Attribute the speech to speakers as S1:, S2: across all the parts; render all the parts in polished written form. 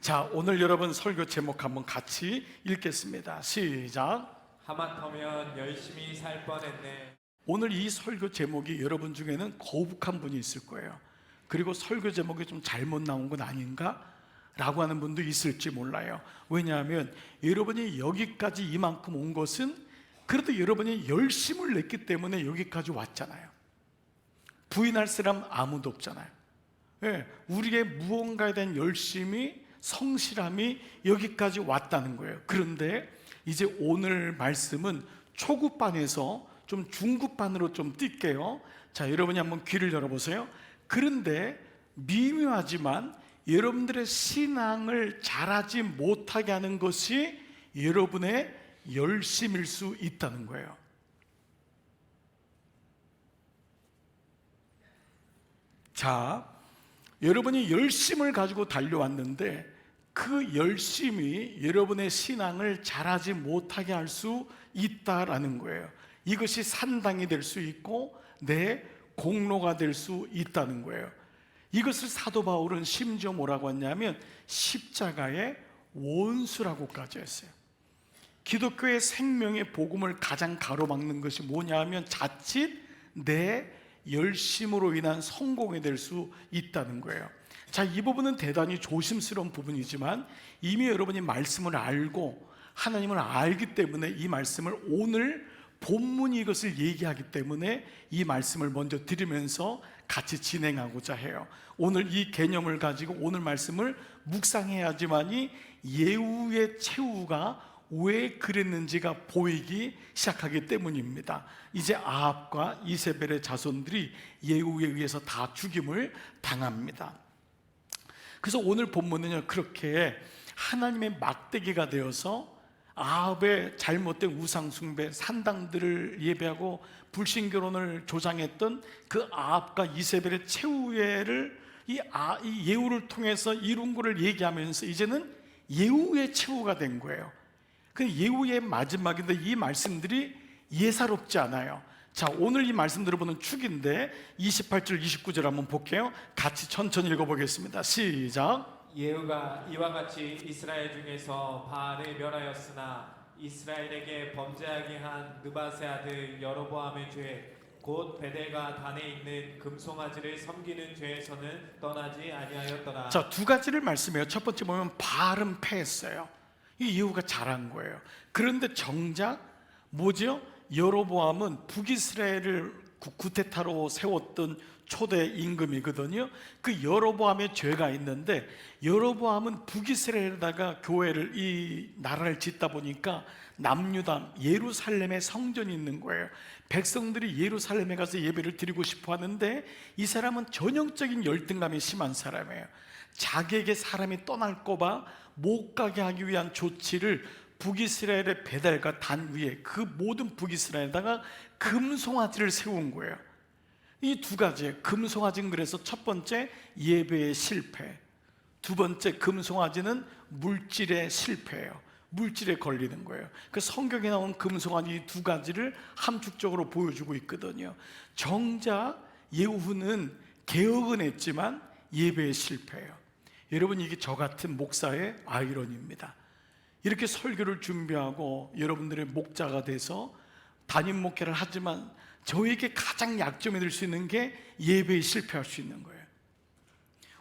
S1: 자, 오늘 여러분 설교 제목 한번 같이 읽겠습니다. 시작.
S2: 하마터면 열심히 살 뻔했네.
S1: 오늘 이 설교 제목이 여러분 중에는 거북한 분이 있을 거예요. 그리고 설교 제목이 좀 잘못 나온 건 아닌가? 라고 하는 분도 있을지 몰라요. 왜냐하면 여러분이 여기까지 이만큼 온 것은 그래도 여러분이 열심을 냈기 때문에 여기까지 왔잖아요. 부인할 사람 아무도 없잖아요. 예, 우리의 무언가에 대한 열심이, 성실함이 여기까지 왔다는 거예요. 그런데 이제 오늘 말씀은 초급반에서 좀 중급반으로 좀 뛸게요. 자, 여러분이 한번 귀를 열어보세요. 그런데 미묘하지만 여러분들의 신앙을 잘하지 못하게 하는 것이 여러분의 열심일 수 있다는 거예요. 자, 여러분이 열심을 가지고 달려왔는데 그 열심이 여러분의 신앙을 잘하지 못하게 할 수 있다라는 거예요. 이것이 산당이 될 수 있고 내 공로가 될 수 있다는 거예요. 이것을 사도 바울은 심지어 뭐라고 했냐면 십자가의 원수라고까지 했어요. 기독교의 생명의 복음을 가장 가로막는 것이 뭐냐 하면 자칫 내 열심으로 인한 성공이 될 수 있다는 거예요. 자, 이 부분은 대단히 조심스러운 부분이지만 이미 여러분이 말씀을 알고 하나님을 알기 때문에 이 말씀을 오늘 본문이 이것을 얘기하기 때문에 이 말씀을 먼저 드리면서 같이 진행하고자 해요. 오늘 이 개념을 가지고 오늘 말씀을 묵상해야지만이 예후의 최후가 왜 그랬는지가 보이기 시작하기 때문입니다. 이제 아합과 이세벨의 자손들이 예후에 의해서 다 죽임을 당합니다. 그래서 오늘 본문은요, 그렇게 하나님의 막대기가 되어서 아합의 잘못된 우상숭배, 산당들을 예배하고 불신결혼을 조장했던 그 아합과 이세벨의 최후를 이 예후를 통해서 이룬 것을 얘기하면서 이제는 예후의 최후가 된 거예요. 그 예후의 마지막인데 이 말씀들이 예사롭지 않아요. 자, 오늘 이 말씀들을 보는 축인데 28절 29절 한번 볼게요. 같이 천천히 읽어보겠습니다. 시작.
S2: 예후가 이와 같이 이스라엘 중에서 바알을 멸하였으나 이스라엘에게 범죄하게 한 느바세 아들 여로보암의 죄 곧 베델과 단에 있는 금송아지를 섬기는 죄에서는 떠나지 아니하였더라.
S1: 자, 두 가지를 말씀해요. 첫 번째 보면 바알은 패했어요. 이 예후가 잘한 거예요. 그런데 정작 뭐죠? 여로보암은 북이스라엘을 구테타로 세웠던 초대 임금이거든요. 그 여로보암의 죄가 있는데 여로보암은 북이스라엘에다가 교회를, 이 나라를 짓다 보니까 남유다 예루살렘에 성전이 있는 거예요. 백성들이 예루살렘에 가서 예배를 드리고 싶어 하는데 이 사람은 전형적인 열등감이 심한 사람이에요. 자기에게 사람이 떠날거 봐 못 가게 하기 위한 조치를 북이스라엘의 베델과 단 위에 그 모든 북이스라엘에다가 금송아지를 세운 거예요. 이 두 가지, 금송아지는 그래서 첫 번째 예배의 실패, 두 번째 금송아지는 물질의 실패예요. 물질에 걸리는 거예요. 그 성경에 나온 금송아지 두 가지를 함축적으로 보여주고 있거든요. 정작 예후는 개혁은 했지만 예배의 실패예요. 여러분, 이게 저 같은 목사의 아이러니입니다. 이렇게 설교를 준비하고 여러분들의 목자가 돼서 담임 목회를 하지만 저에게 가장 약점이 될 수 있는 게 예배에 실패할 수 있는 거예요.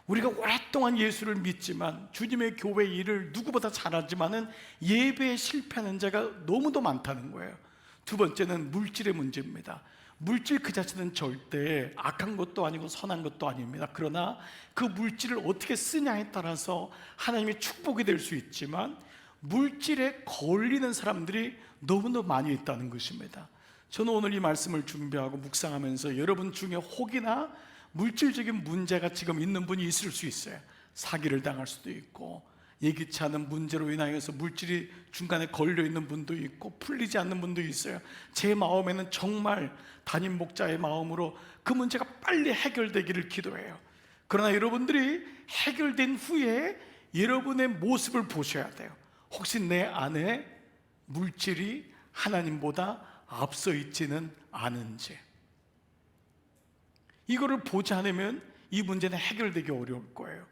S1: 우리가 오랫동안 예수를 믿지만 주님의 교회 일을 누구보다 잘하지만은 예배에 실패하는 자가 너무도 많다는 거예요. 두 번째는 물질의 문제입니다. 물질 그 자체는 절대 악한 것도 아니고 선한 것도 아닙니다. 그러나 그 물질을 어떻게 쓰냐에 따라서 하나님의 축복이 될 수 있지만 물질에 걸리는 사람들이 너무도 많이 있다는 것입니다. 저는 오늘 이 말씀을 준비하고 묵상하면서 여러분 중에 혹이나 물질적인 문제가 지금 있는 분이 있을 수 있어요. 사기를 당할 수도 있고 예기치 않은 문제로 인하여서 물질이 중간에 걸려있는 분도 있고 풀리지 않는 분도 있어요. 제 마음에는 정말 담임 목자의 마음으로 그 문제가 빨리 해결되기를 기도해요. 그러나 여러분들이 해결된 후에 여러분의 모습을 보셔야 돼요. 혹시 내 안에 물질이 하나님보다 앞서 있지는 않은지, 이거를 보지 않으면 이 문제는 해결되기 어려울 거예요.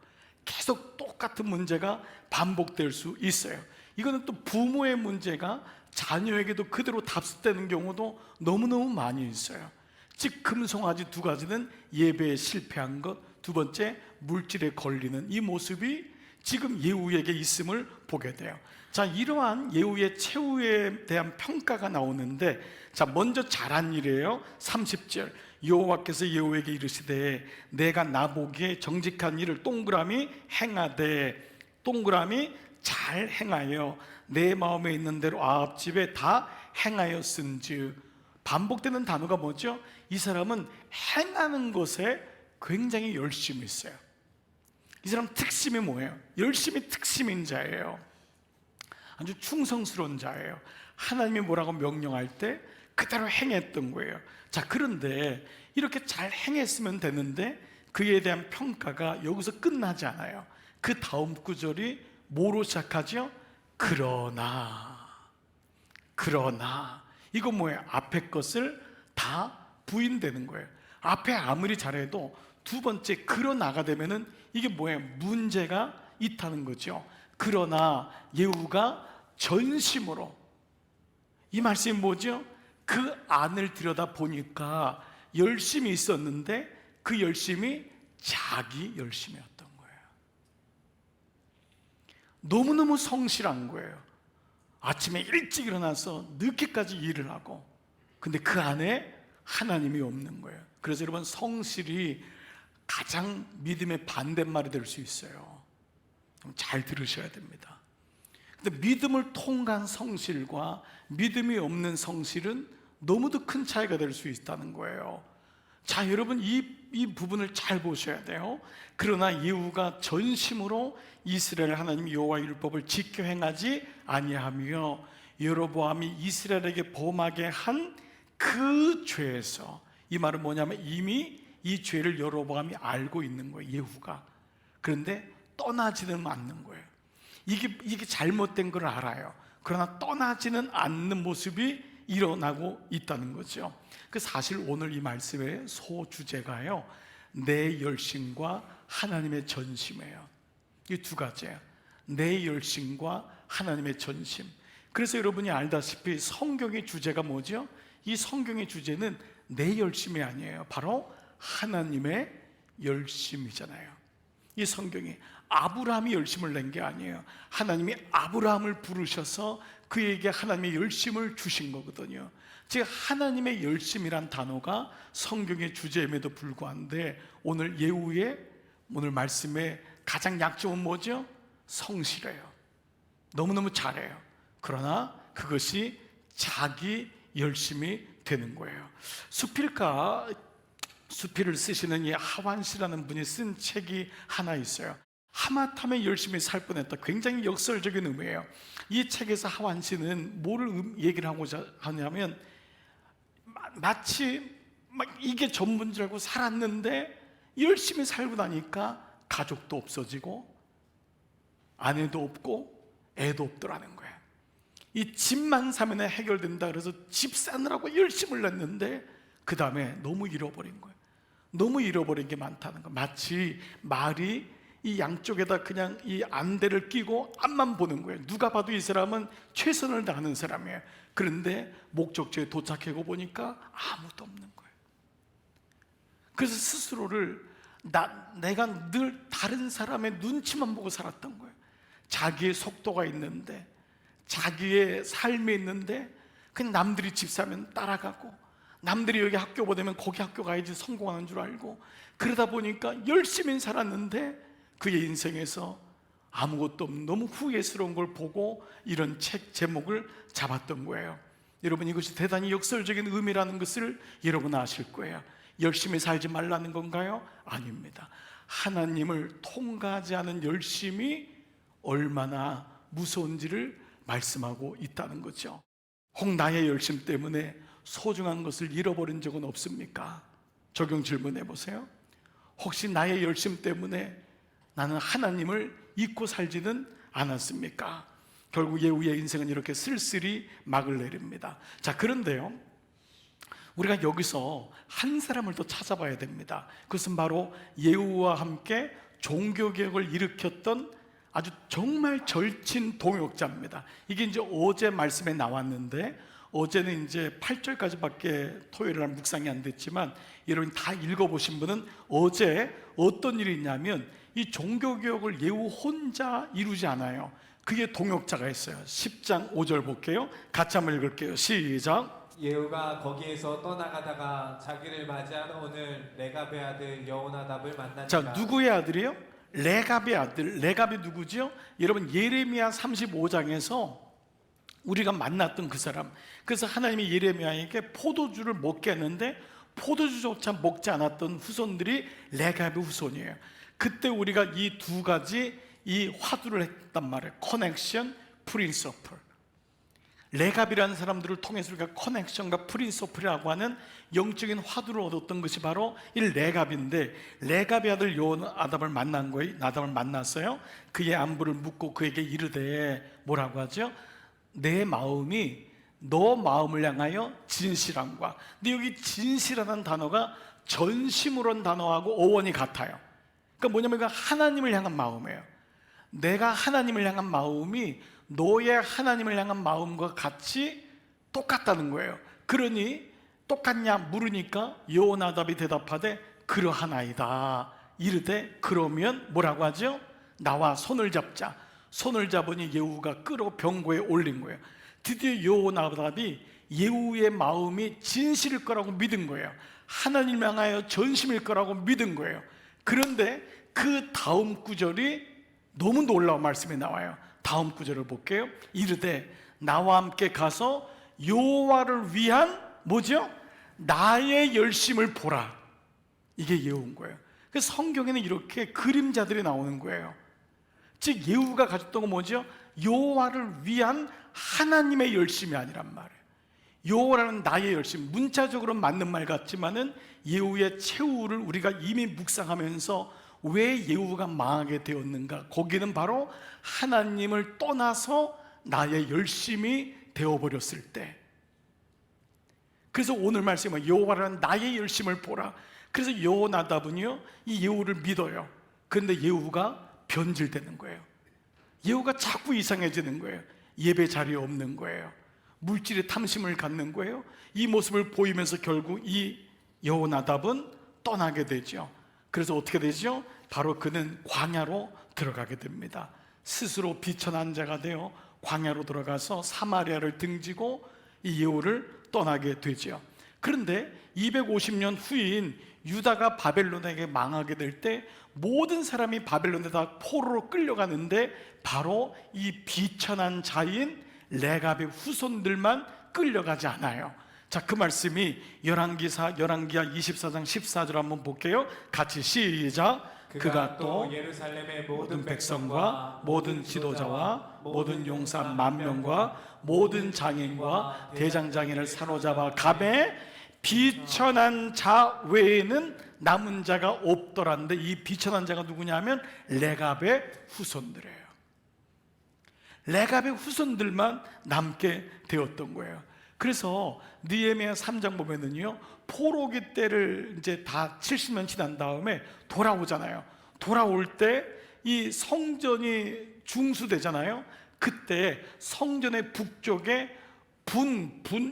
S1: 계속 똑같은 문제가 반복될 수 있어요. 이거는 또 부모의 문제가 자녀에게도 그대로 답습되는 경우도 너무너무 많이 있어요. 즉 금송아지 두 가지는 예배에 실패한 것, 두 번째 물질에 걸리는 이 모습이 지금 예후에게 있음을 보게 돼요. 자, 이러한 예후의 최후에 대한 평가가 나오는데, 자, 먼저 잘한 일이에요. 30절 여호와께서 예후에게 이르시되 내가 나보기에 정직한 일을 동그라미 행하되, 동그라미 잘 행하여 내 마음에 있는 대로 아합 집에 다 행하였은즉. 반복되는 단어가 뭐죠? 이 사람은 행하는 것에 굉장히 열심히 있어요. 이 사람 특심이 뭐예요? 열심히 특심인 자예요. 아주 충성스러운 자예요. 하나님이 뭐라고 명령할 때 그대로 행했던 거예요. 자, 그런데 이렇게 잘 행했으면 되는데 그에 대한 평가가 여기서 끝나지 않아요. 그 다음 구절이 뭐로 시작하죠? 그러나. 이건 뭐예요? 앞에 것을 다 부인되는 거예요. 앞에 아무리 잘해도 두 번째 그러나가 되면은 이게 뭐예요? 문제가 있다는 거죠. 그러나 예후가 전심으로, 이 말씀이 뭐죠? 그 안을 들여다 보니까 열심히 있었는데 그 열심이 자기 열심이었던 거예요. 너무너무 성실한 거예요. 아침에 일찍 일어나서 늦게까지 일을 하고, 근데 그 안에 하나님이 없는 거예요. 그래서 여러분, 성실이 가장 믿음의 반대말이 될 수 있어요. 잘 들으셔야 됩니다. 근데 믿음을 통한 성실과 믿음이 없는 성실은 너무도 큰 차이가 될 수 있다는 거예요. 자, 여러분, 이 부분을 잘 보셔야 돼요. 그러나 예후가 전심으로 이스라엘 하나님 여호와 율법을 지켜 행하지 아니하며 여로보암이 이스라엘에게 범하게 한 그 죄에서, 이 말은 뭐냐면 이미 이 죄를 여로보암이 알고 있는 거예요, 예후가. 그런데 떠나지는 않는 거예요. 이게 잘못된 걸 알아요. 그러나 떠나지는 않는 모습이 일어나고 있다는 거죠. 그 사실 오늘 이 말씀의 소주제가요, 내 열심과 하나님의 전심이에요. 이 두 가지예요. 내 열심과 하나님의 전심. 그래서 여러분이 알다시피 성경의 주제가 뭐죠? 이 성경의 주제는 내 열심이 아니에요. 바로 하나님의 열심이잖아요. 이 성경이 아브라함이 열심을 낸 게 아니에요. 하나님이 아브라함을 부르셔서 그에게 하나님의 열심을 주신 거거든요. 즉 하나님의 열심이란 단어가 성경의 주제임에도 불구한데 오늘 예후의 오늘 말씀의 가장 약점은 뭐죠? 성실해요. 너무너무 잘해요. 그러나 그것이 자기 열심이 되는 거예요. 수필을 쓰시는 이 하완 씨라는 분이 쓴 책이 하나 있어요. 하마탐에 열심히 살 뻔했다. 굉장히 역설적인 의미예요. 이 책에서 하완 씨는 뭐를 얘기를 하고자 하냐면, 마치 이게 전부인 줄 알고 살았는데 열심히 살고 나니까 가족도 없어지고 아내도 없고 애도 없더라는 거예요. 이 집만 사면 해결된다 그래서 집 사느라고 열심을 냈는데 그 다음에 너무 잃어버린 거예요. 너무 잃어버린 게 많다는 거예요. 마치 말이 이 양쪽에다 그냥 이 안대를 끼고 앞만 보는 거예요. 누가 봐도 이 사람은 최선을 다하는 사람이에요. 그런데 목적지에 도착하고 보니까 아무도 없는 거예요. 그래서 스스로를 내가 늘 다른 사람의 눈치만 보고 살았던 거예요. 자기의 속도가 있는데, 자기의 삶이 있는데 그냥 남들이 집 사면 따라가고, 남들이 여기 학교 보내면 거기 학교 가야지 성공하는 줄 알고, 그러다 보니까 열심히 살았는데 그의 인생에서 아무것도 없는 너무 후회스러운 걸 보고 이런 책 제목을 잡았던 거예요. 여러분, 이것이 대단히 역설적인 의미라는 것을 여러분 아실 거예요. 열심히 살지 말라는 건가요? 아닙니다. 하나님을 통과하지 않은 열심이 얼마나 무서운지를 말씀하고 있다는 거죠. 혹 나의 열심 때문에 소중한 것을 잃어버린 적은 없습니까? 적용 질문해 보세요. 혹시 나의 열심 때문에 나는 하나님을 잊고 살지는 않았습니까? 결국 예후의 인생은 이렇게 쓸쓸히 막을 내립니다. 자, 그런데요, 우리가 여기서 한 사람을 더 찾아봐야 됩니다. 그것은 바로 예후와 함께 종교개혁을 일으켰던 아주 정말 절친 동역자입니다. 이게 이제 어제 말씀에 나왔는데, 어제는 이제 8절까지밖에 토요일 날 묵상이 안 됐지만 여러분 다 읽어보신 분은 어제 어떤 일이 있냐면, 이 종교개혁을 예후 혼자 이루지 않아요. 그게 동역자가 있어요. 10장 5절 볼게요. 같이 한번 읽을게요. 시작.
S2: 예후가 거기에서 떠나가다가 자기를 맞이하러 오는 레갑의 아들 여호나답을 만나니라.
S1: 자, 누구의 아들이요? 레갑의 아들. 레갑이 누구지요? 여러분 예레미야 35장에서 우리가 만났던 그 사람. 그래서 하나님이 예레미야에게 포도주를 먹게 했는데 포도주조차 먹지 않았던 후손들이 레갑의 후손이에요. 그때 우리가 이 두 가지 이 화두를 했단 말이에요. 커넥션, 프린서플. 레갑이라는 사람들을 통해서 우리가 커넥션과 프린서플이라고 하는 영적인 화두를 얻었던 것이 바로 이 레갑인데, 레갑의 아들 요나답을 만난 거예요. 나답을 만났어요. 그의 안부를 묻고 그에게 이르되 뭐라고 하죠? 내 마음이 너 마음을 향하여 진실함과. 근데 여기 진실하다는 단어가 전심으로는 단어하고 어원이 같아요. 그러니까 뭐냐면 이거 하나님을 향한 마음이에요. 내가 하나님을 향한 마음이 너의 하나님을 향한 마음과 같이 똑같다는 거예요. 그러니 똑같냐 물으니까 요나답이 대답하되 그러하나이다. 이르되 그러면 뭐라고 하죠? 나와 손을 잡자. 손을 잡으니 예후가 끌어 병고에 올린 거예요. 드디어 요나답이 예후의 마음이 진실일 거라고 믿은 거예요. 하나님 향하여 전심일 거라고 믿은 거예요. 그런데 그 다음 구절이 너무 놀라운 말씀이 나와요. 다음 구절을 볼게요. 이르되 나와 함께 가서 여호와를 위한 뭐죠? 나의 열심을 보라. 이게 예후인 거예요. 그래서 성경에는 이렇게 그림자들이 나오는 거예요. 즉 예후가 가졌던 건 뭐죠? 여호와를 위한 하나님의 열심이 아니란 말이에요. 여호와라는 나의 열심, 문자적으로 맞는 말 같지만은 예후의 최후를 우리가 이미 묵상하면서 왜 예후가 망하게 되었는가? 거기는 바로 하나님을 떠나서 나의 열심이 되어버렸을 때. 그래서 오늘 말씀은 여호와라는 나의 열심을 보라. 그래서 여호나답은요 이 예후를 믿어요. 그런데 예후가 변질되는 거예요. 예후가 자꾸 이상해지는 거예요. 예배 자리에 없는 거예요. 물질의 탐심을 갖는 거예요. 이 모습을 보이면서 결국 이 여호나답은 떠나게 되죠. 그래서 어떻게 되죠? 바로 그는 광야로 들어가게 됩니다. 스스로 비천한 자가 되어 광야로 들어가서 사마리아를 등지고 이 예후를 떠나게 되죠. 그런데 250년 후인 유다가 바벨론에게 망하게 될 때 모든 사람이 바벨론에 다 포로로 끌려가는데 바로 이 비천한 자인 레갑의 후손들만 끌려가지 않아요. 자, 그 말씀이 열왕기하 24장 14절 한번 볼게요. 같이 시작. 그가 또
S2: 예루살렘의
S1: 모든 백성과 모든 지도자와 모든 용사 10,000명과 모든 장인과 대장장인을 사로잡아 가매 비천한 자 외에는 남은 자가 없더란데, 이 비천한 자가 누구냐면 레갑의 후손들이에요. 레갑의 후손들만 남게 되었던 거예요. 그래서 느헤미야 3장 보면은요 포로기 때를 이제 다 70년 지난 다음에 돌아오잖아요. 돌아올 때 이 성전이 중수되잖아요. 그때 성전의 북쪽에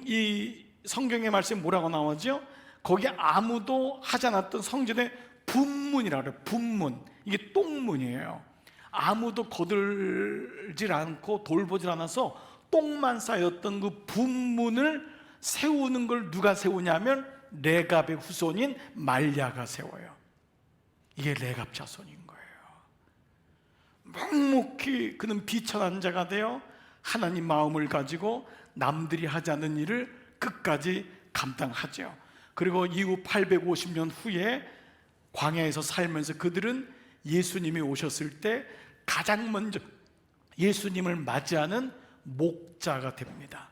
S1: 이 성경의 말씀에 뭐라고 나오죠? 거기 아무도 하지 않았던 성전의 분문이라고 그래요. 분문. 이게 똥문이에요. 아무도 거들질 않고 돌보질 않아서 똥만 쌓였던 그 분문을 세우는 걸 누가 세우냐면 레갑의 후손인 말랴가 세워요. 이게 레갑 자손인 거예요. 묵묵히 그는 비천한 자가 되어 하나님 마음을 가지고 남들이 하지 않는 일을 끝까지 감당하죠. 그리고 이후 850년 후에 광야에서 살면서 그들은 예수님이 오셨을 때 가장 먼저 예수님을 맞이하는 목자가 됩니다.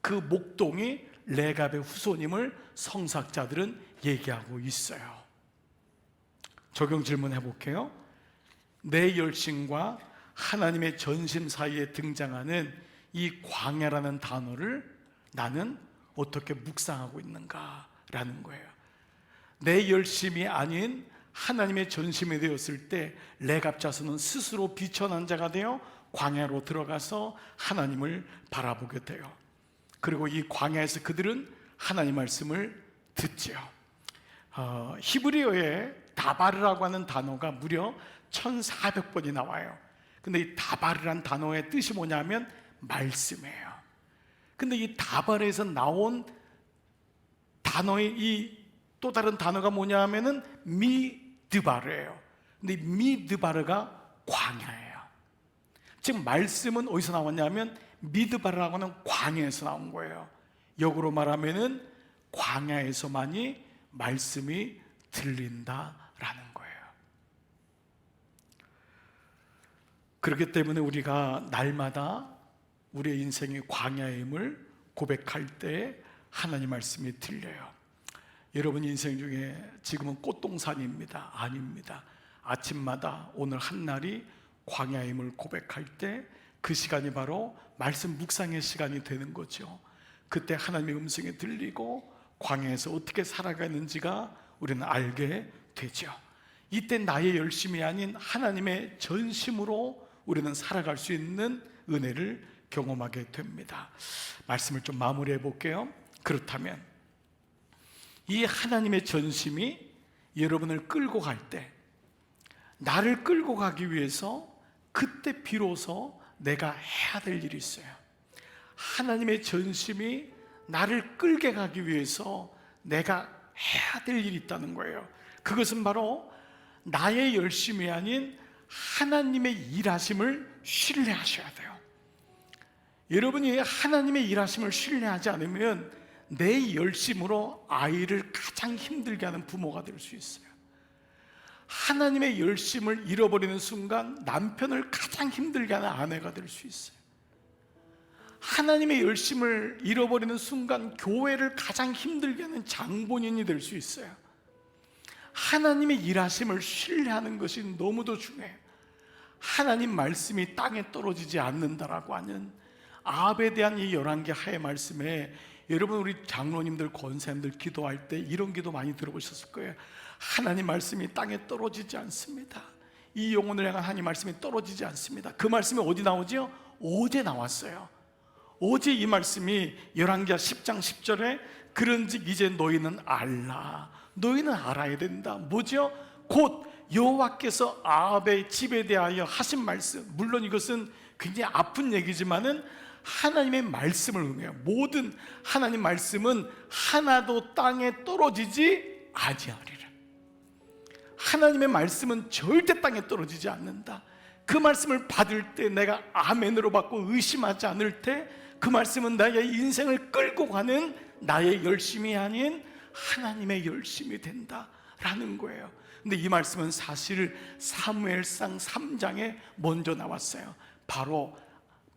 S1: 그 목동이 레갑의 후손임을 성사학자들은 얘기하고 있어요. 적용 질문해 볼게요. 내 열심과 하나님의 전심 사이에 등장하는 이 광야라는 단어를 나는 어떻게 묵상하고 있는가라는 거예요. 내 열심이 아닌 하나님의 전심이 되었을 때 레갑 자손은 스스로 비천한 자가 되어 광야로 들어가서 하나님을 바라보게 돼요. 그리고 이 광야에서 그들은 하나님 말씀을 듣지요. 히브리어에 다바르라고 하는 단어가 무려 1400번이 나와요. 근데 이 다바르란 단어의 뜻이 뭐냐면 말씀이에요. 근데 이 다바르에서 나온 단어의 이 또 다른 단어가 뭐냐 하면은 미드바르예요. 근데 이 미드바르가 광야예요. 즉 말씀은 어디서 나왔냐면 미드바르라고 하는 광야에서 나온 거예요. 역으로 말하면은 광야에서만이 말씀이 들린다라는 거예요. 그렇기 때문에 우리가 날마다 우리의 인생의 광야임을 고백할 때 하나님 말씀이 들려요. 여러분 인생 중에 지금은 꽃동산입니다. 아닙니다. 아침마다 오늘 한날이 광야임을 고백할 때 그 시간이 바로 말씀 묵상의 시간이 되는 거죠. 그때 하나님의 음성이 들리고 광야에서 어떻게 살아가는지가 우리는 알게 되죠. 이때 나의 열심이 아닌 하나님의 전심으로 우리는 살아갈 수 있는 은혜를 경험하게 됩니다. 말씀을 좀 마무리해 볼게요. 그렇다면 이 하나님의 전심이 여러분을 끌고 갈 때, 나를 끌고 가기 위해서 그때 비로소 내가 해야 될 일이 있어요. 하나님의 전심이 나를 끌게 가기 위해서 내가 해야 될 일이 있다는 거예요. 그것은 바로 나의 열심이 아닌 하나님의 일하심을 신뢰하셔야 돼요. 여러분이 하나님의 일하심을 신뢰하지 않으면 내 열심으로 아이를 가장 힘들게 하는 부모가 될 수 있어요. 하나님의 열심을 잃어버리는 순간 남편을 가장 힘들게 하는 아내가 될 수 있어요. 하나님의 열심을 잃어버리는 순간 교회를 가장 힘들게 하는 장본인이 될 수 있어요. 하나님의 일하심을 신뢰하는 것이 너무도 중요해요. 하나님 말씀이 땅에 떨어지지 않는다라고 하는 아합에 대한 이 11개 하의 말씀에 여러분 우리 장로님들 권사님들 기도할 때 이런 기도 많이 들어보셨을 거예요. 하나님 말씀이 땅에 떨어지지 않습니다. 이 영혼을 향한 하나님 말씀이 떨어지지 않습니다. 그 말씀이 어디 나오죠? 어제 나왔어요. 어제 이 말씀이 열왕기하 10장 10절에 그런즉 이제 너희는 알라, 너희는 알아야 된다. 뭐죠? 곧 여호와께서 아합의 집에 대하여 하신 말씀, 물론 이것은 굉장히 아픈 얘기지만은 하나님의 말씀을 의미해요. 모든 하나님 말씀은 하나도 땅에 떨어지지 아니하리라. 하나님의 말씀은 절대 땅에 떨어지지 않는다. 그 말씀을 받을 때 내가 아멘으로 받고 의심하지 않을 때 그 말씀은 나의 인생을 끌고 가는 나의 열심이 아닌 하나님의 열심이 된다라는 거예요. 근데 이 말씀은 사실 사무엘상 3장에 먼저 나왔어요. 바로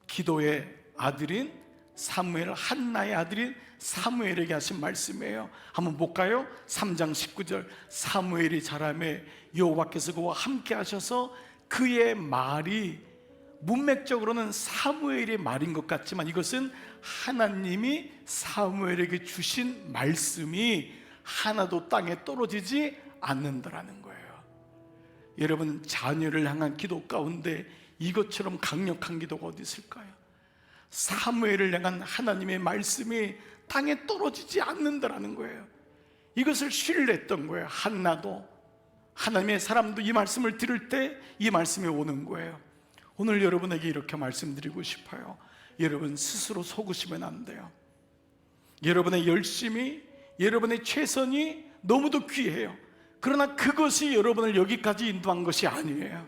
S1: 기도의 아들인 사무엘, 한나의 아들인 사무엘에게 하신 말씀이에요. 한번 볼까요? 3장 19절 사무엘이 자라매 여호와께서 그와 함께 하셔서 그의 말이 문맥적으로는 사무엘의 말인 것 같지만 이것은 하나님이 사무엘에게 주신 말씀이 하나도 땅에 떨어지지 않는다라는 거예요. 여러분 자녀를 향한 기도 가운데 이것처럼 강력한 기도가 어디 있을까요? 사무엘을 향한 하나님의 말씀이 땅에 떨어지지 않는다라는 거예요. 이것을 신뢰했던 거예요. 한나도 하나님의 사람도 이 말씀을 들을 때 이 말씀이 오는 거예요. 오늘 여러분에게 이렇게 말씀드리고 싶어요. 여러분 스스로 속으시면 안 돼요. 여러분의 열심이, 여러분의 최선이 너무도 귀해요. 그러나 그것이 여러분을 여기까지 인도한 것이 아니에요.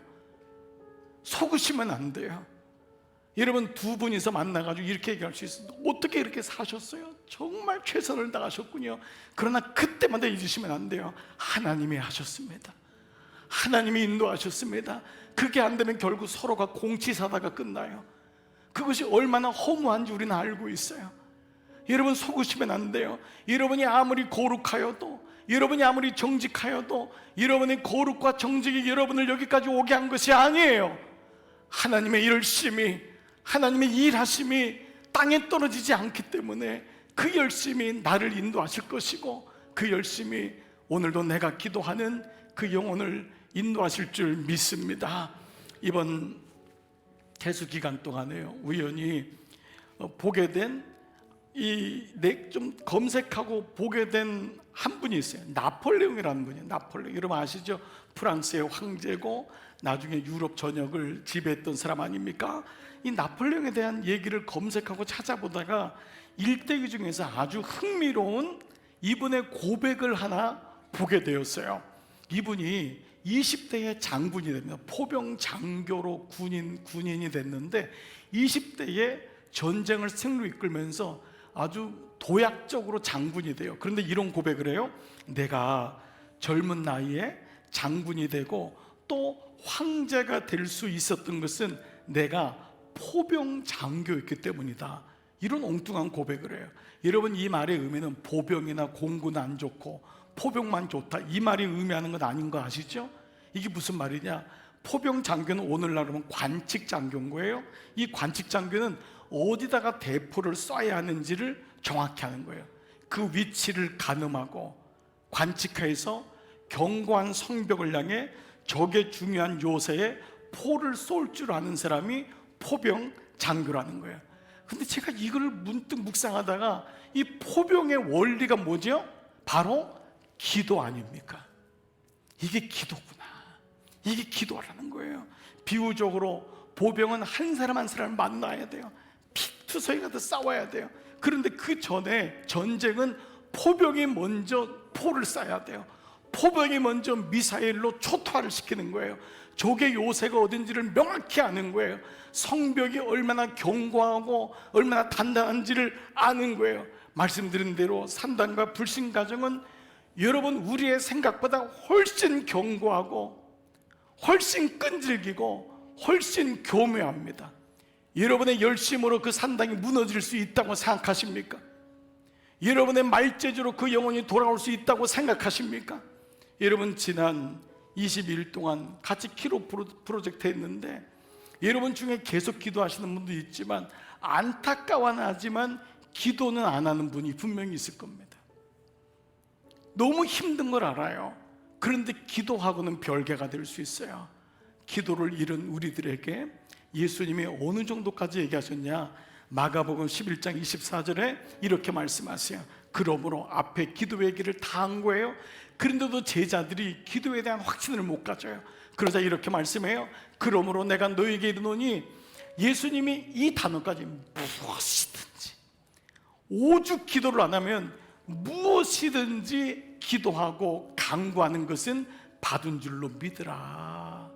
S1: 속으시면 안 돼요. 여러분 두 분이서 만나가지고 이렇게 얘기할 수 있어요. 어떻게 이렇게 사셨어요? 정말 최선을 다하셨군요. 그러나 그때마다 잊으시면 안 돼요. 하나님이 하셨습니다. 하나님이 인도하셨습니다. 그게 안 되면 결국 서로가 공치사다가 끝나요. 그것이 얼마나 허무한지 우리는 알고 있어요. 여러분 속으시면 안 돼요. 여러분이 아무리 거룩하여도, 여러분이 아무리 정직하여도 여러분의 거룩과 정직이 여러분을 여기까지 오게 한 것이 아니에요. 하나님의 열심이, 하나님의 일하심이 땅에 떨어지지 않기 때문에 그 열심이 나를 인도하실 것이고 그 열심이 오늘도 내가 기도하는 그 영혼을 인도하실 줄 믿습니다. 이번 개수 기간 동안에요, 우연히 보게 된 좀 검색하고 보게 된 한 분이 있어요. 나폴레옹이라는 분이에요. 나폴레옹, 여러분 아시죠? 프랑스의 황제고 나중에 유럽 전역을 지배했던 사람 아닙니까? 이 나폴레옹에 대한 얘기를 검색하고 찾아보다가 일대기 중에서 아주 흥미로운 이분의 고백을 하나 보게 되었어요. 이분이 20대에 장군이 됩니다. 포병 장교로 군인이 됐는데 20대에 전쟁을 승리로 이끌면서 아주 도약적으로 장군이 돼요. 그런데 이런 고백을 해요. 내가 젊은 나이에 장군이 되고 또 황제가 될 수 있었던 것은 내가 포병 장교였기 때문이다. 이런 엉뚱한 고백을 해요. 여러분, 이 말의 의미는 보병이나 공군은 안 좋고 포병만 좋다, 이 말이 의미하는 건 아닌 거 아시죠? 이게 무슨 말이냐? 포병 장교는 오늘날 하면 관측 장교인 거예요. 이 관측 장교는 어디다가 대포를 쏴야 하는지를 정확히 하는 거예요. 그 위치를 가늠하고 관측해서 견고한 성벽을 향해 적의 중요한 요새에 포를 쏠 줄 아는 사람이 포병 장교라는 거예요. 근데 제가 이걸 문득 묵상하다가 이 포병의 원리가 뭐죠? 바로 기도 아닙니까? 이게 기도구나. 이게 기도라는 거예요. 비유적으로 보병은 한 사람 한 사람을 만나야 돼요. 피투성이 가서 싸워야 돼요. 그런데 그 전에 전쟁은 포병이 먼저 포를 쏴야 돼요. 포병이 먼저 미사일로 초토화를 시키는 거예요. 적의 요새가 어딘지를 명확히 아는 거예요. 성벽이 얼마나 견고하고 얼마나 단단한지를 아는 거예요. 말씀드린 대로 산단과 불신가정은 여러분, 우리의 생각보다 훨씬 견고하고 훨씬 끈질기고 훨씬 교묘합니다. 여러분의 열심으로 그 산당이 무너질 수 있다고 생각하십니까? 여러분의 말재주로 그 영혼이 돌아올 수 있다고 생각하십니까? 여러분, 지난 22일 동안 같이 키로 프로젝트 했는데 여러분 중에 계속 기도하시는 분도 있지만 안타까워는 하지만 기도는 안 하는 분이 분명히 있을 겁니다. 너무 힘든 걸 알아요. 그런데 기도하고는 별개가 될 수 있어요. 기도를 잃은 우리들에게 예수님이 어느 정도까지 얘기하셨냐? 마가복음 11장 24절에 이렇게 말씀하세요. 그러므로 앞에 기도 얘기를 다 한 거예요. 그런데도 제자들이 기도에 대한 확신을 못 가져요. 그러자 이렇게 말씀해요. 그러므로 내가 너에게 이르노니, 예수님이 이 단어까지 무엇이든지, 오죽 기도를 안 하면 무엇이든지 기도하고 간구하는 것은 받은 줄로 믿으라.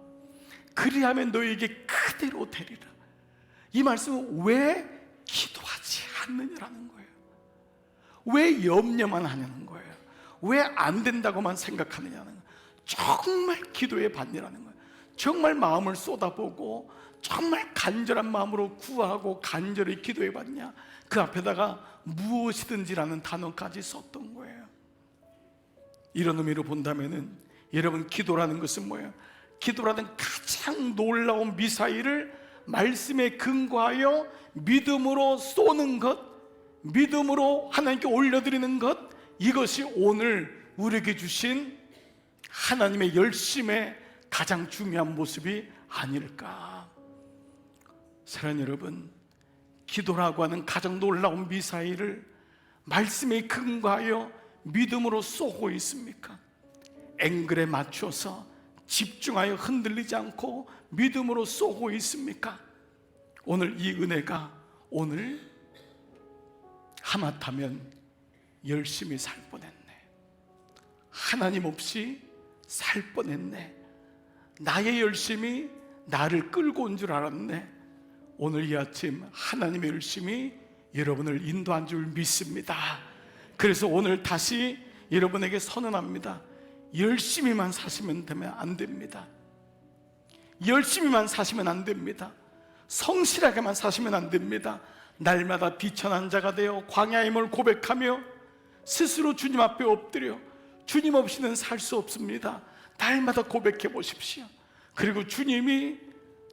S1: 그리하면 너에게 그대로 되리라. 이 말씀은 왜 기도하지 않느냐라는 거예요. 왜 염려만 하냐는 거예요. 왜 안 된다고만 생각하느냐는 거예요. 정말 기도에 받느라는 거예요. 정말 마음을 쏟아보고 정말 간절한 마음으로 구하고 간절히 기도해 받냐? 그 앞에다가 무엇이든지라는 단어까지 썼던 거예요. 이런 의미로 본다면은 여러분, 기도라는 것은 뭐예요? 기도라는 가장 놀라운 미사일을 말씀에 근거하여 믿음으로 쏘는 것, 믿음으로 하나님께 올려드리는 것, 이것이 오늘 우리에게 주신 하나님의 열심의 가장 중요한 모습이 아닐까. 사랑하는 여러분, 기도라고 하는 가장 놀라운 미사일을 말씀에 근거하여 믿음으로 쏘고 있습니까? 앵글에 맞춰서 집중하여 흔들리지 않고 믿음으로 쏘고 있습니까? 오늘 이 은혜가 오늘 하마터면 열심히 살 뻔했네, 하나님 없이 살 뻔했네, 나의 열심이 나를 끌고 온 줄 알았네. 오늘 이 아침 하나님의 열심이 여러분을 인도한 줄 믿습니다. 그래서 오늘 다시 여러분에게 선언합니다. 열심히만 사시면 되면 안 됩니다. 열심히만 사시면 안 됩니다. 성실하게만 사시면 안 됩니다. 날마다 비천한 자가 되어 광야의 힘을 고백하며 스스로 주님 앞에 엎드려 주님 없이는 살 수 없습니다. 날마다 고백해 보십시오. 그리고 주님이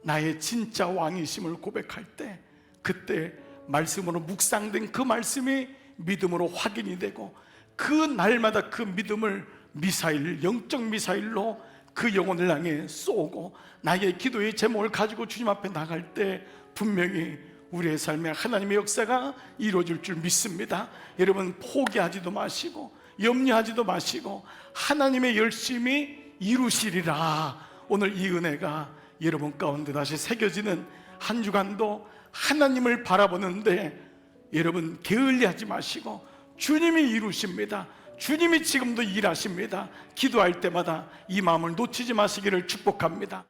S1: 나의 진짜 왕이심을 고백할 때, 그때 말씀으로 묵상된 그 말씀이 믿음으로 확인이 되고 그 날마다 그 믿음을 미사일, 영적 미사일로 그 영혼을 향해 쏘고 나의 기도의 제목을 가지고 주님 앞에 나갈 때 분명히 우리의 삶에 하나님의 역사가 이루어질 줄 믿습니다. 여러분, 포기하지도 마시고 염려하지도 마시고 하나님의 열심히 이루시리라. 오늘 이 은혜가 여러분 가운데 다시 새겨지는 한 주간도 하나님을 바라보는데 여러분 게을리하지 마시고 주님이 이루십니다. 주님이 지금도 일하십니다. 기도할 때마다 이 마음을 놓치지 마시기를 축복합니다.